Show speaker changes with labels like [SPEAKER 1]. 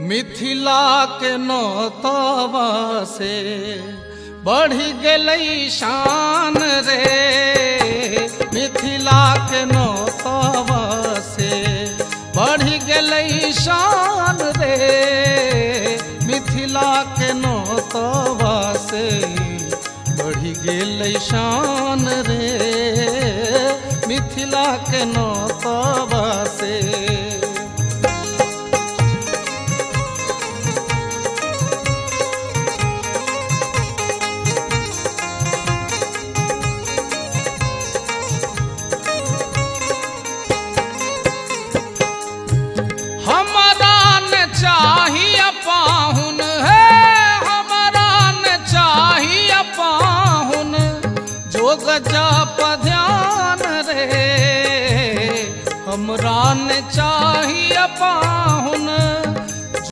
[SPEAKER 1] मिथिला के नौतवा से बढ़ गई शान रे। मिथिला के नौतवा से बढ़ गई शान रे। मिथिला के नौतवा से बढ़ गई शान रे। मिथिला के नौतवा से चाहिए पाहुन है, हमारा न चाहिए पाहुन जोग जप ध्यान रे। हमरा न चाहिए